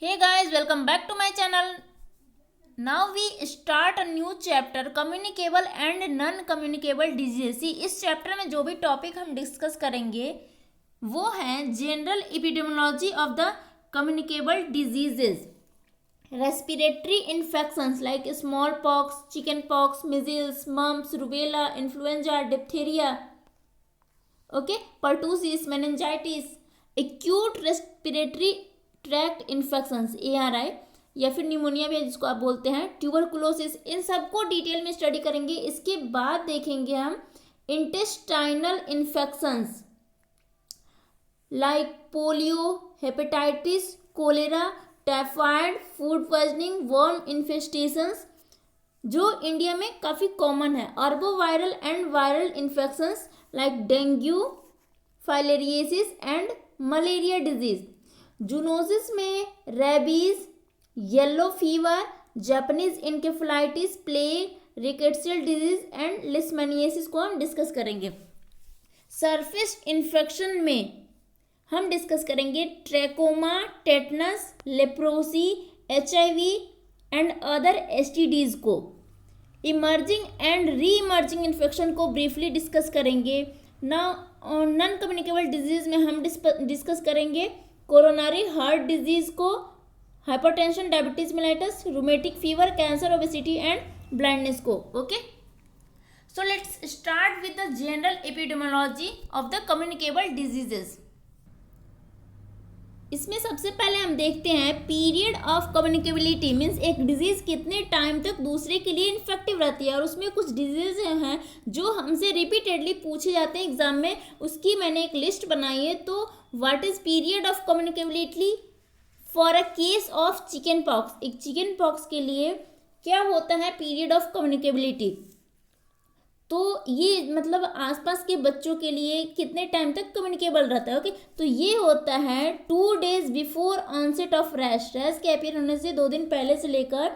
Hey guys, welcome back to my channel. Now we start a new chapter communicable and non communicable disease. इस chapter में जो भी topic हम discuss करेंगे वो है general epidemiology of the communicable diseases, respiratory infections like small pox, chicken pox, measles, mumps, rubella, influenza, diphtheria, okay, pertussis, meningitis, acute respiratory tract infections ARI या फिर न्यूमोनिया भी जिसको आप बोलते हैं, ट्यूबरकुलोसिस, इन सबको डिटेल में स्टडी करेंगे। इसके बाद देखेंगे हम intestinal infections like polio, hepatitis, cholera, typhoid, food poisoning, worm infestations जो इंडिया में काफ़ी कॉमन है, arboviral and viral infections like dengue, filariasis and malaria disease, zoonosis में rabies, yellow fever, Japanese encephalitis, plague, rickettsial disease and leishmaniasis को हम discuss करेंगे। Surface infection में हम डिस्कस करेंगे trachoma, tetanus, leprosy, HIV and other STDs को। Emerging and re emerging infection को briefly discuss करेंगे। नॉन कम्युनिकेबल डिजीज में हम डिस्कस करेंगे कोरोनरी हार्ट डिजीज को, hypertension, diabetes mellitus, rheumatic fever, cancer, obesity and blindness को। Okay, so let's start with the general epidemiology of the communicable diseases. इसमें सबसे पहले हम देखते हैं पीरियड ऑफ कम्युनिकेबिलिटी, मीन्स एक डिजीज़ कितने टाइम तक दूसरे के लिए इन्फेक्टिव रहती है। और उसमें कुछ डिजीज़ हैं जो हमसे रिपीटेडली पूछे जाते हैं एग्जाम में, उसकी मैंने एक लिस्ट बनाई है। तो what is period of communicability for a case of chicken pox, एक चिकन पॉक्स के लिए क्या होता है पीरियड ऑफ कम्युनिकेबिलिटी। तो ये मतलब आसपास के बच्चों के लिए कितने टाइम तक कम्युनिकेबल रहता है। ओके, तो ये होता है 2 days before onset of rash, rash के अपीयर होने से 2 दिन पहले से लेकर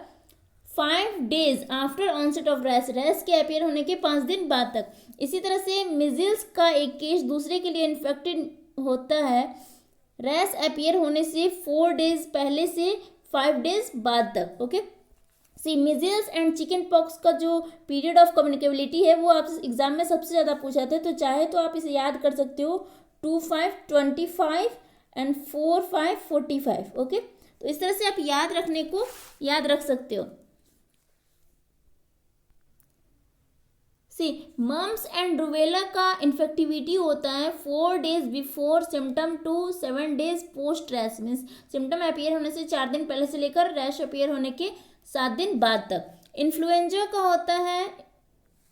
5 days after onset of rash, rash के अपीयर होने के 5 दिन बाद तक। इसी तरह से मिजिल्स का एक केस दूसरे के लिए इन्फेक्टेड होता है रैश अपीयर होने से 4 days पहले से 5 days बाद तक। Okay, see measles and chicken pox का जो पीरियड ऑफ कम्युनिकेबिलिटी है वो आपसे एग्जाम में सबसे ज़्यादा पूछा था। तो चाहे तो आप इसे याद कर सकते हो 2-5, 25 एंड 4-5, 45। ओके, तो इस तरह से आप याद रख सकते हो। सी मम्स एंड रूबेला का इन्फेक्टिविटी होता है 4 days before symptom to 7 days post rash, means symptom appear होने से 4 दिन पहले से लेकर रैश अपीयर होने के 7 दिन बाद तक। इन्फ्लुएंजा का होता है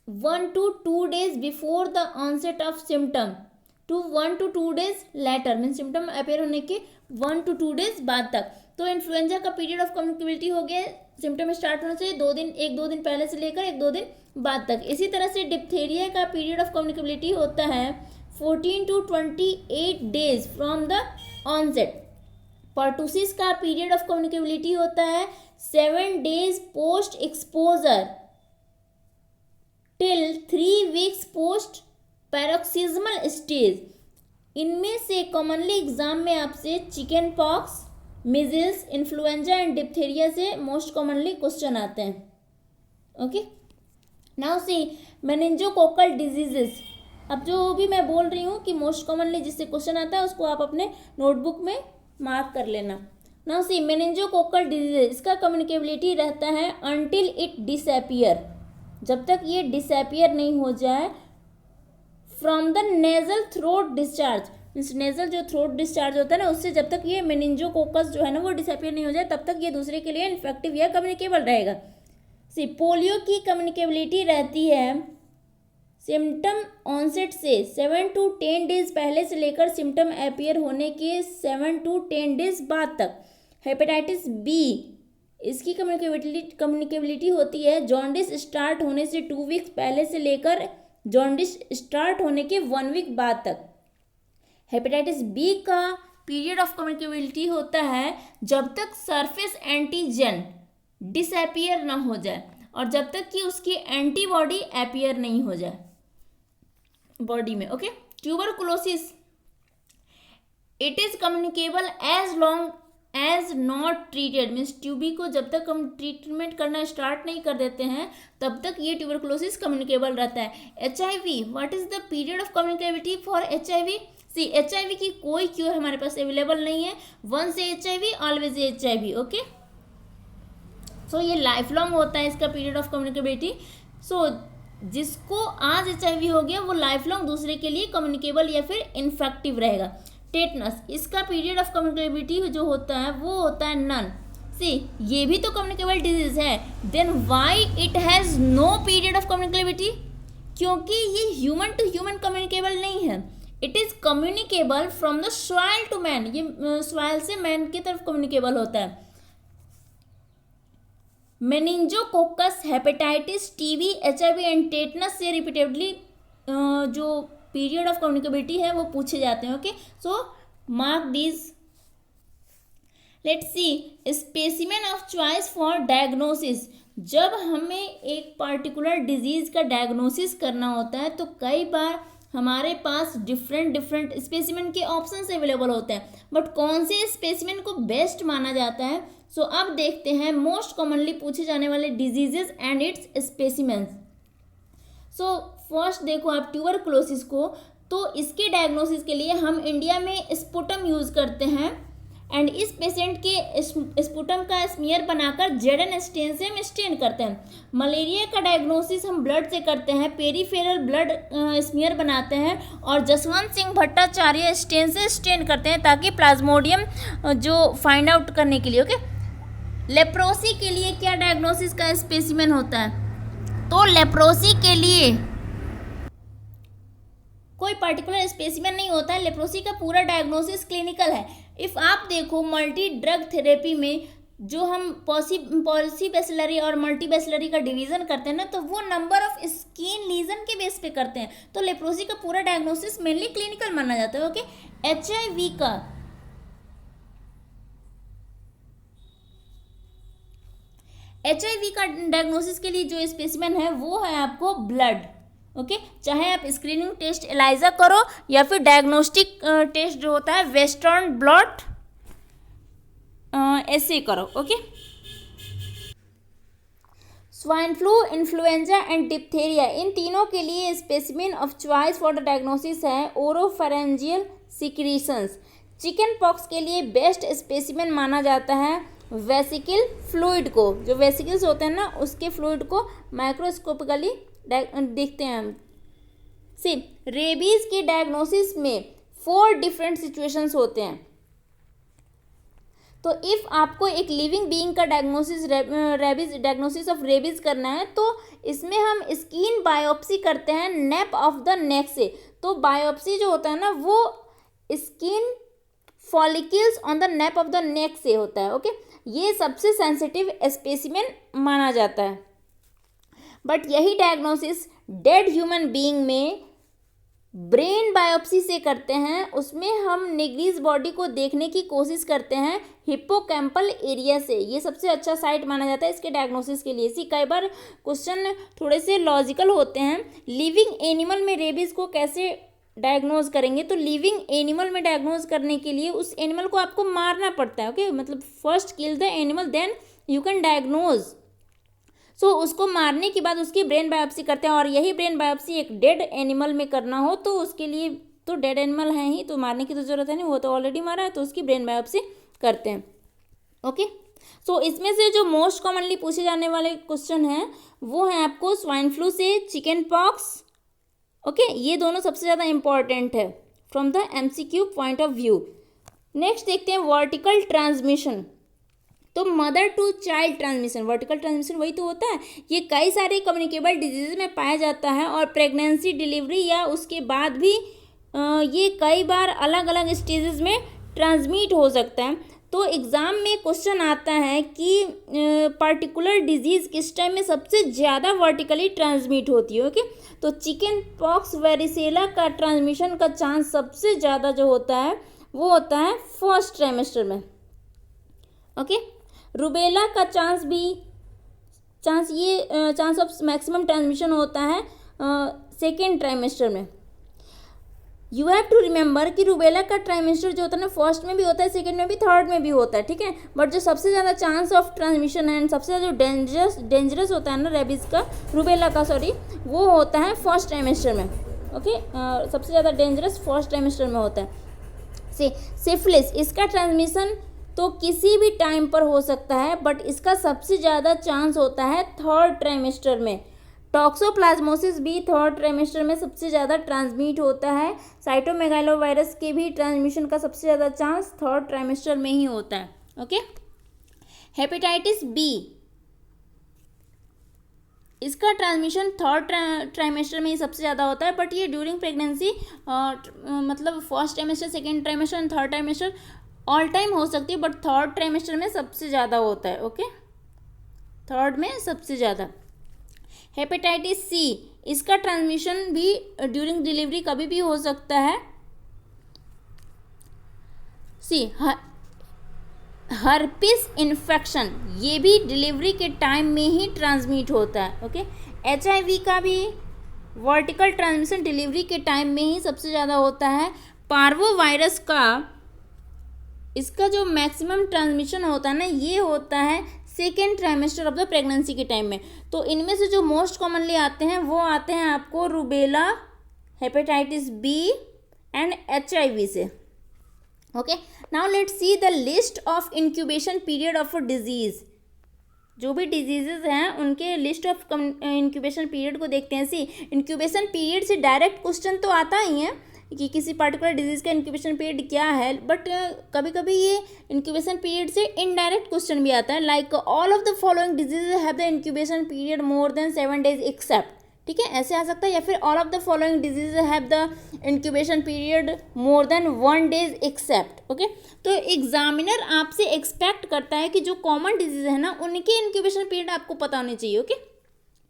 1 to 2 days before the onset of symptom to 1 to 2 days later, mean symptom appear होने के 1 to 2 days बाद तक। तो इन्फ्लुएंजा का पीरियड ऑफ कम्युनिकेबिलिटी हो गया सिम्टम स्टार्ट होने से 1-2 दिन पहले से लेकर 1-2 दिन बाद तक। इसी तरह से डिप्थीरिया का पीरियड ऑफ कम्युनिकेबिलिटी होता है 14 to 28 days from the onset. Pertussis का पीरियड ऑफ कम्युनिकेबिलिटी होता है 7 days post exposure till 3 weeks post paroxysmal stage. इनमें से कॉमनली एग्जाम में आपसे chicken pox, measles, influenza and diphtheria से मोस्ट कॉमनली क्वेश्चन आते हैं। Okay, now see meningococcal diseases. अब जो भी मैं बोल रही हूँ कि मोस्ट कॉमनली जिससे क्वेश्चन आता है उसको आप अपने नोटबुक में मार्क कर लेना। नाउ सी मेनिंजोकोकल डिजीज, इसका कम्युनिकेबिलिटी रहता है अनटिल इट डिसअपियर, जब तक ये डिसअपियर नहीं हो जाए, from the nasal throat discharge, means nasal जो थ्रोट डिस्चार्ज होता है ना उससे जब तक ये मेनिंजोकोकस जो है ना वो डिसअपियर नहीं हो जाए तब तक ये दूसरे के लिए इन्फेक्टिव या कम्युनिकेबल रहेगा। सी पोलियो की कम्युनिकेबिलिटी रहती है सिम्टम ऑनसेट से 7 to 10 days पहले से लेकर सिम्टम अपीयर होने के 7 to 10 days बाद तक। हेपेटाइटिस बी, इसकी कम्युनिकेबिलिटी होती है जॉन्डिस स्टार्ट होने से 2 weeks पहले से लेकर जॉन्डिस स्टार्ट होने के 1 week बाद तक। हेपेटाइटिस बी का पीरियड ऑफ कम्युनिकेबिलिटी होता है जब तक सरफेस एंटीजन डिसअपियर ना हो जाए और जब तक कि उसकी एंटीबॉडी अपीयर नहीं हो जाए बॉडी में। Okay, tuberculosis, it is communicable as long as not treated means TB को जब तक हम ट्रीटमेंट करना स्टार्ट नहीं कर देते हैं तब तक ये ट्यूबरकुलोसिस कम्युनिकेबल रहता है। HIV, what is the period of communicability for HIV? See HIV की कोई क्योर हमारे पास अवेलेबल नहीं है। Once HIV always HIV, okay. So ये लाइफ लॉन्ग होता है इसका पीरियड ऑफ कम्युनिकेबिलिटी। सो जिसको आज HIV हो गया वो लाइफ लॉन्ग दूसरे के लिए कम्युनिकेबल या फिर इन्फेक्टिव रहेगा। टेटनस, इसका पीरियड ऑफ कम्युनिकेबिलिटी जो होता है वो होता है नन। सी ये भी तो कम्युनिकेबल डिजीज है, then why it has no period of communicability? क्योंकि ये ह्यूमन टू ह्यूमन कम्युनिकेबल नहीं है। It is communicable from the soil to man, ये सॉइल से मैन की तरफ कम्युनिकेबल होता है। Meningococcus, hepatitis, TB, HIV and tetanus से रिपीटेडली जो पीरियड ऑफ कम्युनिकेबिलिटी है वो पूछे जाते हैं, okay. So mark these. Let's see specimen of choice for diagnosis. जब हमें एक पार्टिकुलर डिजीज का डायग्नोसिस करना होता है तो कई बार हमारे पास डिफरेंट स्पेसिमेन के ऑप्शंस अवेलेबल होते हैं, बट कौन से स्पेसिमेन को बेस्ट माना जाता है? सो अब देखते हैं मोस्ट कॉमनली पूछे जाने वाले diseases and it's specimens. So first देखो आप ट्यूबरकुलोसिस को, तो इसके डायग्नोसिस के लिए हम इंडिया में स्पुटम यूज़ करते हैं एंड इस पेशेंट के स्पुटम का स्मीयर बनाकर जेडन स्टेन से हम स्टेन करते हैं। मलेरिया का डायग्नोसिस हम ब्लड से करते हैं, पेरीफेरल ब्लड स्मीयर बनाते हैं और जसवंत सिंह भट्टाचार्य स्टेन से स्टेन करते हैं ताकि प्लाज्मोडियम जो फाइंड आउट करने के लिए, ओके। लेप्रोसी के लिए क्या डायग्नोसिस का स्पेसिमेन होता है? तो लेप्रोसी के लिए कोई पर्टिकुलर स्पेसिमेन नहीं होता है, लेप्रोसी का पूरा डायग्नोसिस क्लिनिकल है। इफ़ आप देखो मल्टी ड्रग थेरेपी में जो हम पॉलीबैसिलरी और मल्टीबैसिलरी का डिवीज़न करते हैं ना, तो वो नंबर ऑफ स्किन लीजन के बेस पे करते हैं। तो लेप्रोसी का पूरा डायग्नोसिस मेनली क्लिनिकल माना जाता है, ओके। HIV का डायग्नोसिस के लिए जो स्पेसिमेन है वो है आपको ब्लड, ओके। चाहे आप स्क्रीनिंग टेस्ट एलाइजा करो या फिर डायग्नोस्टिक टेस्ट जो होता है वेस्टर्न ब्लॉट ऐसे करो, okay. Swine flu, influenza and diphtheria, इन तीनों के लिए specimen of choice for the diagnosis है ओरोफेरेंजियल सिक्रीशंस। चिकन पॉक्स के लिए बेस्ट स्पेसिमेन माना जाता है वेसिकल फ्लूइड को, जो वेसिकल्स होते हैं ना उसके फ्लूइड को माइक्रोस्कोपिकली देखते हैं हम। सी रेबीज के डायग्नोसिस में 4 डिफरेंट सिचुएशंस होते हैं। तो इफ़ आपको एक लिविंग बीइंग का डायग्नोसिस ऑफ रेबीज करना है तो इसमें हम स्किन बायोप्सी करते हैं नेप ऑफ द नेक से। तो बायोप्सी जो होता है ना वो skin follicles on the nap of the neck से होता है, ओके। ये सबसे सेंसिटिव स्पेसिमेन माना जाता है। बट यही डायग्नोसिस डेड ह्यूमन बीइंग में ब्रेन बायोप्सी से करते हैं। उसमें हम निग्रीज बॉडी को देखने की कोशिश करते हैं हिप्पोकैम्पल एरिया से। ये सबसे अच्छा साइट माना जाता है इसके डायग्नोसिस के लिए। इसी कई बार क्वेश्चन थोड़े से लॉजिकल होते हैं। लिविंग एनिमल में रेबीज को कैसे डायग्नोज करेंगे? तो लिविंग एनिमल में डायग्नोज करने के लिए उस एनिमल को आपको मारना पड़ता है, ओके। मतलब first kill the animal then you can diagnose. So उसको मारने के बाद उसकी ब्रेन बायोप्सी करते हैं और यही ब्रेन बायोप्सी एक डेड एनिमल में करना हो तो उसके लिए तो डेड एनिमल है ही, तो मारने की तो ज़रूरत है नहीं, वो तो ऑलरेडी मारा है, तो उसकी ब्रेन बायोप्सी करते हैं, ओके। सो इसमें से जो मोस्ट कॉमनली पूछे जाने वाले क्वेश्चन हैं वो हैं आपको स्वाइन फ्लू से चिकन पॉक्स, ओके। ये दोनों सबसे ज़्यादा इंपॉर्टेंट है from the MCQ point of view. Next देखते हैं वर्टिकल ट्रांसमिशन। तो mother to child transmission, vertical transmission वही तो होता है। ये कई सारे कम्युनिकेबल डिजीज में पाया जाता है और प्रेगनेंसी, डिलीवरी या उसके बाद भी ये कई बार अलग अलग स्टेजेस में ट्रांसमिट हो सकता है। तो एग्ज़ाम में क्वेश्चन आता है कि पर्टिकुलर डिजीज़ किस टाइम में सबसे ज़्यादा वर्टिकली ट्रांसमिट होती है, ओके। तो चिकन पॉक्स, वेरिसेला का ट्रांसमिशन का चांस सबसे ज़्यादा जो होता है वो होता है फर्स्ट ट्राइमेस्टर में, ओके। रूबेला का चांस ऑफ मैक्सिमम ट्रांसमिशन होता है सेकेंड ट्राइमेस्टर में। यू हैव टू रिमेंबर कि रूबेला का ट्राइमेस्टर जो होता है ना, फर्स्ट में भी होता है, सेकेंड में भी, थर्ड में भी होता है, ठीक है। बट जो सबसे ज़्यादा चांस ऑफ ट्रांसमिशन है एंड सबसे ज़्यादा जो डेंजरस होता है ना रेबीज़ का, रूबेला का सॉरी, वो होता है फर्स्ट ट्राइमेस्टर में, ओके। सबसे ज़्यादा डेंजरस फर्स्ट ट्राइमेस्टर में होता है। सिफिलिस, इसका ट्रांसमिशन तो किसी भी टाइम पर हो सकता है, बट इसका सबसे ज़्यादा चांस होता है थर्ड ट्राइमेस्टर में। टॉक्सोप्लाज्मोसिस भी थर्ड ट्राइमेस्टर में सबसे ज़्यादा ट्रांसमिट होता है। साइटोमेगालोवायरस के भी ट्रांसमिशन का सबसे ज़्यादा चांस थर्ड ट्राइमेस्टर में ही होता है, ओके। हेपेटाइटिस बी, इसका ट्रांसमिशन थर्ड ट्राइमेस्टर में ही सबसे ज़्यादा होता है, बट ये ड्यूरिंग प्रेगनेंसी मतलब first trimester, second trimester and third trimester all time हो सकती है, बट थर्ड ट्राइमेस्टर में सबसे ज़्यादा होता है, ओके। थर्ड में सबसे ज़्यादा। हेपेटाइटिस सी, इसका ट्रांसमिशन भी ड्यूरिंग डिलीवरी कभी भी हो सकता है। सी, हर्पिस इन्फेक्शन, ये भी डिलीवरी के टाइम में ही ट्रांसमिट होता है, ओके। HIV का भी वर्टिकल ट्रांसमिशन डिलीवरी के टाइम में ही सबसे ज़्यादा होता है। पार्वोवायरस का, इसका जो मैक्सिमम ट्रांसमिशन होता है ना, ये होता है second trimester of the pregnancy के टाइम में। तो इनमें से जो मोस्ट कॉमनली आते हैं वो आते हैं आपको rubella, hepatitis B and HIV से, okay. Now let's see the list of incubation period of a disease. जो भी डिजीजेज हैं उनके लिस्ट ऑफ इंक्यूबेशन पीरियड को देखते हैं। सी, इंक्यूबेशन पीरियड से डायरेक्ट क्वेश्चन तो आता ही है कि किसी पर्टिकुलर डिजीज़ का इंक्यूबेशन पीरियड क्या है, बट कभी कभी ये इंक्यूबेशन पीरियड से इनडायरेक्ट क्वेश्चन भी आता है, like all of the following disease have the incubation period more than 7 days except, ठीक है, ऐसे आ सकता है। या फिर all of the following disease have the incubation period more than 1 days except, okay. तो एग्जामिनर आपसे एक्सपेक्ट करता है कि जो कॉमन डिजीज है ना, उनके इंक्यूबेशन पीरियड आपको पता होने चाहिए, ओके।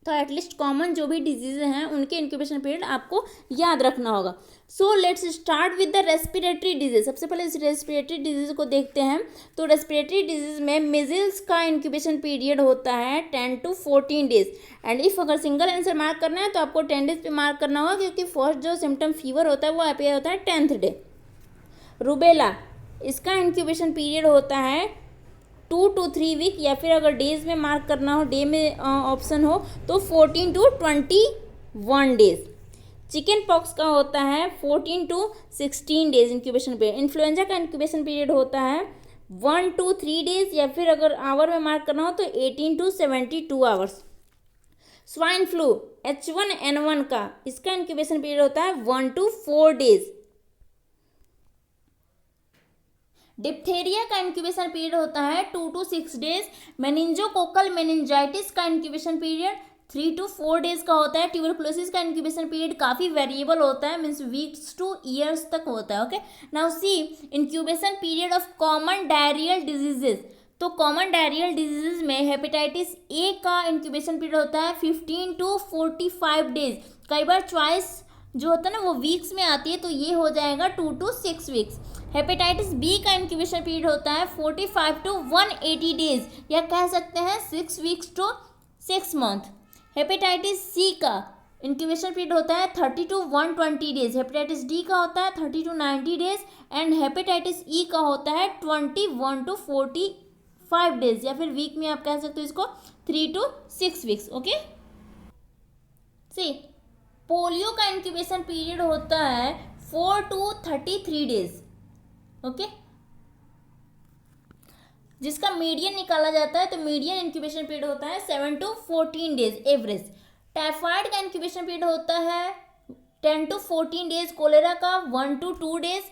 तो एटलीस्ट कॉमन जो भी डिजीज हैं उनके इंक्यूबेशन पीरियड आपको याद रखना होगा। सो let's start with the respiratory disease. सबसे पहले इस रेस्पिरेटरी डिजीज को देखते हैं। तो रेस्पिरेटरी डिजीज में मिजल्स का इंक्यूबेशन पीरियड होता है 10 to 14 days। एंड इफ अगर सिंगल आंसर मार्क करना है तो आपको 10 days पे मार्क करना होगा, क्योंकि फर्स्ट जो सिम्टम फीवर होता है वो अपीयर होता है 10th day। रूबेला, इसका इंक्यूबेशन पीरियड होता है 2 to 3 week, या फिर अगर डेज में मार्क करना हो, डे में ऑप्शन हो, तो 14 to 21 days। चिकन पॉक्स का होता है 14 to 16 days incubation period. Influenza का इंक्यूबेशन पीरियड होता है 1 to 3 days, या फिर अगर आवर में मार्क करना हो तो 18 to 72 hours। Swine flu H1N1 का, इसका इंक्यूबेशन पीरियड होता है 1 to 4 days। डिप्थेरिया का इंक्यूबेशन पीरियड होता है 2 to 6 days। मेनिंजोकोकल मेनिंजाइटिस का इंक्यूबेशन पीरियड 3 to 4 days का होता है। ट्यूबरकुलोसिस का इंक्यूबेशन पीरियड काफ़ी वेरिएबल होता है, मीन्स वीक्स टू ईयर्स तक होता है, okay. Now see, incubation period of common diarrhoeal diseases. तो कॉमन डायरियल डिजीजेज में हेपेटाइटिस ए का इंक्यूबेशन पीरियड होता है 15 to 45 days। कई बार चॉइस जो होता है ना वो वीक्स में आती है, तो ये हो जाएगा 2 to 6 weeks। हेपेटाइटिस बी का इंक्यूबेशन पीरियड होता है 45 to 180 days, या कह सकते हैं 6 weeks to 6 months। Hepatitis C का इंक्यूबेशन पीरियड होता है 30 to 120 days। हेपेटाइटिस डी का होता है 30 to 90 days, and hepatitis E का होता है 21 to 45 days, या फिर वीक में आप कह सकते हो इसको 3 to 6 weeks, okay. See, polio का इंक्यूबेशन पीरियड होता है 4 to 33 days, ओके, जिसका मीडियन निकाला जाता है। तो मीडियन इंक्यूबेशन पीरियड होता है 7 to 14 days एवरेज। टाइफाइड का इंक्यूबेशन पीरियड होता है 10 to 14 days। कोलेरा का 1 to 2 days।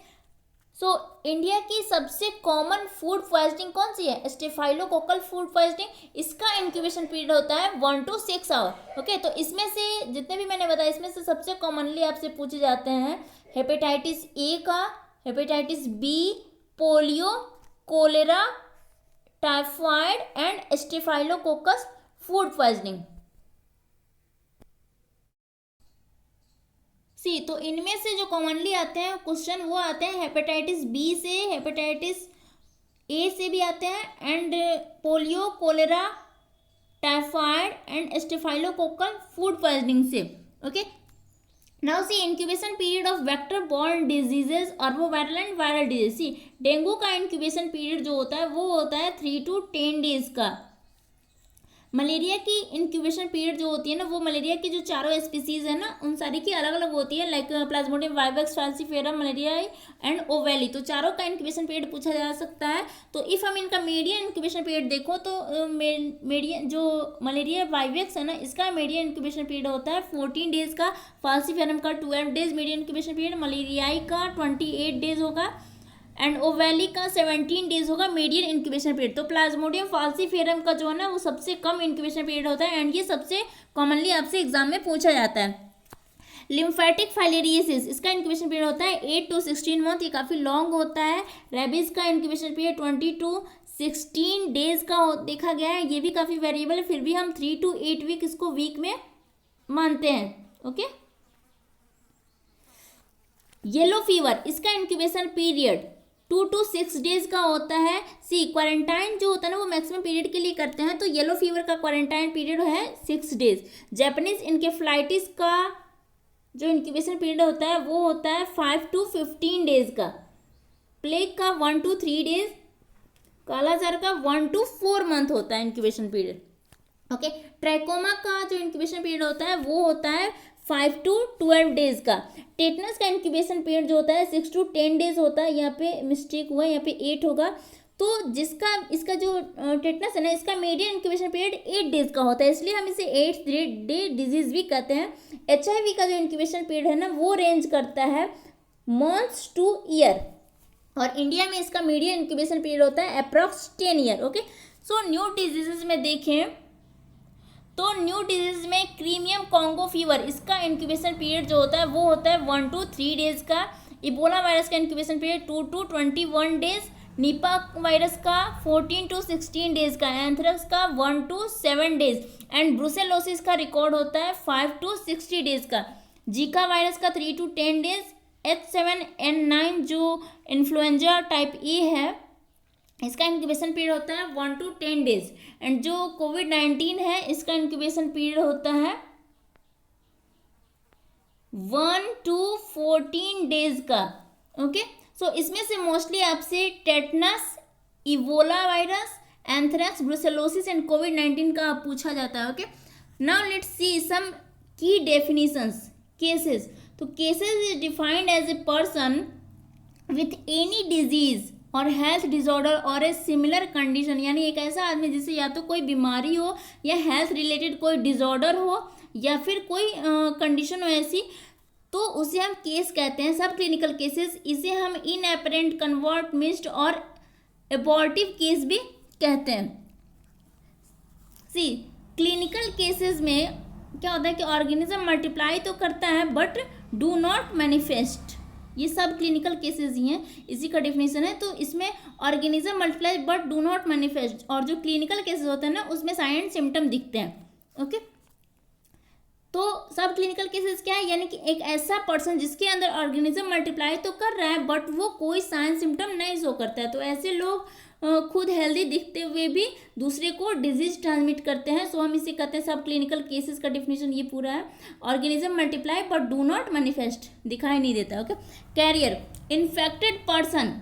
सो इंडिया की सबसे कॉमन फूड पॉइजनिंग कौन सी है? Staphylococcal food poisoning. इसका इंक्यूबेशन पीरियड होता है 1 to 6 hours, ओके। तो इसमें से जितने भी मैंने बताया, इसमें से सबसे कॉमनली आपसे पूछे जाते हैं हेपेटाइटिस ए का, hepatitis B, polio, cholera, typhoid and staphylococcus food poisoning. See, तो इनमें से जो कॉमनली आते हैं क्वेश्चन वो आते हैं हेपेटाइटिस बी से, हेपेटाइटिस ए से भी आते हैं, and polio, cholera, typhoid and staphylococcal food poisoning से, okay. Now see incubation period of vector borne diseases, arboviral and viral disease. See dengue का इंक्यूबेशन पीरियड जो होता है वो होता है 3 to 10 डेज का। मलेरिया की इंक्यूबेशन पीरियड जो होती है ना, वो मलेरिया की जो चारों स्पीसीज है ना उन सारी की अलग अलग होती है, like plasmodium vivax, falciparum, malariae and ovale. तो चारों का इंक्यूबेशन पीरियड पूछा जा सकता है। तो इफ हम इनका मीडियन इंक्यूबेशन पीरियड देखो तो मीडियन जो मलेरिया वाइवेक्स है ना, इसका मीडियन इंक्यूबेशन पीरियड होता है 14 डेज का, फाल्सिफेरम का 12 डेज मीडियन इंक्यूबेशन पीरियड, मलेरियाई का 28 डेज होगा एंड ओवैली का 17 डेज होगा मीडियन इंक्यूबेशन पीरियड। तो प्लाज्मोडियम फाल्सिफेरम का जो है ना वो सबसे कम इंक्यूबेशन पीरियड होता है एंड ये सबसे कॉमनली आपसे एग्जाम में पूछा जाता है। लिम्फेटिक फाइलेरियसिस, इसका इंक्यूबेशन पीरियड होता है 8 to 16 मंथ, ये काफ़ी लॉन्ग होता है। रेबीज का इंक्यूबेशन पीरियड 20 to 16 डेज का देखा गया है, ये भी काफ़ी वेरिएबल है, फिर भी हम 3 to 8 वीक इसको वीक में मानते हैं। ओके। येलो फीवर, इसका इंक्यूबेशन पीरियड 2 to 6 डेज का होता है। सी क्वारंटाइन जो होता है ना वो मैक्सिमम पीरियड के लिए करते हैं, तो येलो फीवर का क्वारंटाइन पीरियड है 6 डेज। जैपनीज इनकेफ्लाइटिस का जो इंक्यूबेशन पीरियड होता है वो होता है 5 to 15 डेज का। प्लेग का 1 to 3 डेज, कालाजार का 1 to 4 मंथ होता है इंक्यूबेशन पीरियड। ओके। ट्रैकोमा का जो इंक्यूबेशन पीरियड होता है वो होता है 5 to 12 डेज का। टेटनस का इंक्यूबेशन पीरियड जो होता है 6 to 10 डेज होता है, यहाँ पे मिस्टेक हुआ है, यहाँ पे 8 होगा। तो जिसका इसका जो टेटनस है ना इसका मीडियन इंक्यूबेशन पीरियड 8 डेज का होता है, इसलिए हम इसे 8th डे डिजीज भी कहते हैं। HIV का जो इंक्यूबेशन पीरियड है ना वो रेंज करता है मंथ्स टू ईयर, और इंडिया में इसका मीडियन इंक्यूबेशन पीरियड होता है approx 10 year. Okay. So new diseases में देखें तो न्यू डिजीज में क्रीमियम कॉन्गो फीवर, इसका इंक्यूबेशन पीरियड जो होता है वो होता है 1 to 3 डेज का। इबोला वायरस का incubation period 2 to 21 days. Nipah virus का 14 to 16 डेज का। एंथ्रेक्स का 1 to 7 डेज एंड ब्रुसेलोसिस का रिकॉर्ड होता है 5 to 60 डेज का। जीका वायरस का 3 to 10 डेज। H7N9 जो इन्फ्लुएंजा टाइप ए है इसका इंक्यूबेशन पीरियड होता है 1 to 10 डेज एंड जो कोविड-19 है इसका इंक्यूबेशन पीरियड होता है 1 to 14 डेज का। ओके। सो इसमें से मोस्टली आपसे tetanus, ebola virus, anthrax, brucellosis and कोविड-19 का पूछा जाता है। Okay. Now let's see some की डेफिनेशंस। केसेस, तो cases is defined as a person with any disease और हेल्थ डिसऑर्डर और ए सिमिलर कंडीशन, यानी एक ऐसा आदमी जिसे या तो कोई बीमारी हो या हेल्थ रिलेटेड कोई डिसऑर्डर हो या फिर कोई कंडीशन हो ऐसी, तो उसे हम केस कहते हैं। सब क्लिनिकल केसेस, इसे हम इनएपरेंट, कन्वर्ट, मिस्ड और एबॉर्टिव केस भी कहते हैं। सी क्लिनिकल केसेस में क्या होता है कि ऑर्गेनिज्म मल्टीप्लाई तो करता है बट डू नॉट मैनिफेस्ट, ये सब क्लिनिकल केसेस ही हैं, इसी का डेफिनेशन है। तो इसमें organism multiply but do not manifest, और जो क्लिनिकल केसेस होते हैं ना उसमें साइन एंड सिम्टम दिखते हैं। ओके। तो सब क्लिनिकल केसेस क्या है, यानी कि एक ऐसा पर्सन जिसके अंदर ऑर्गेनिज्म मल्टीप्लाई तो कर रहा है बट वो कोई साइन सिम्टम नहीं शो करता है, तो ऐसे लोग खुद हेल्दी दिखते हुए भी दूसरे को डिजीज ट्रांसमिट करते हैं। सो हम इसे कहते हैं सब क्लिनिकल केसेस का डेफिनेशन ये पूरा है। Organism multiply but do not manifest, दिखाई नहीं देता। Okay. Carrier, infected person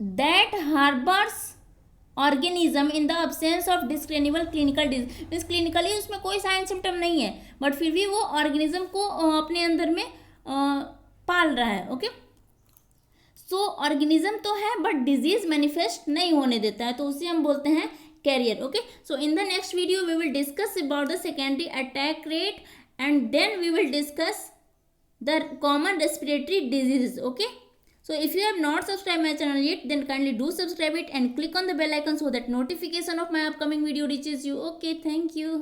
that harbours organism in the absence of disclaimable clinical disease, means clinically उसमें कोई साइन सिम्टम नहीं है बट फिर भी वो ऑर्गेनिज्म को अपने अंदर में पाल रहा है। ओके। सो ऑर्गेनिज्म तो है बट डिजीज मैनिफेस्ट नहीं होने देता है, तो उसे हम बोलते हैं carrier. Okay. So in the next video we will discuss about the secondary attack rate and then we will discuss the common respiratory diseases. Okay. So if you have not subscribed my channel yet, then kindly do subscribe it and click on the bell icon so that notification of my upcoming video reaches you. Okay, thank you.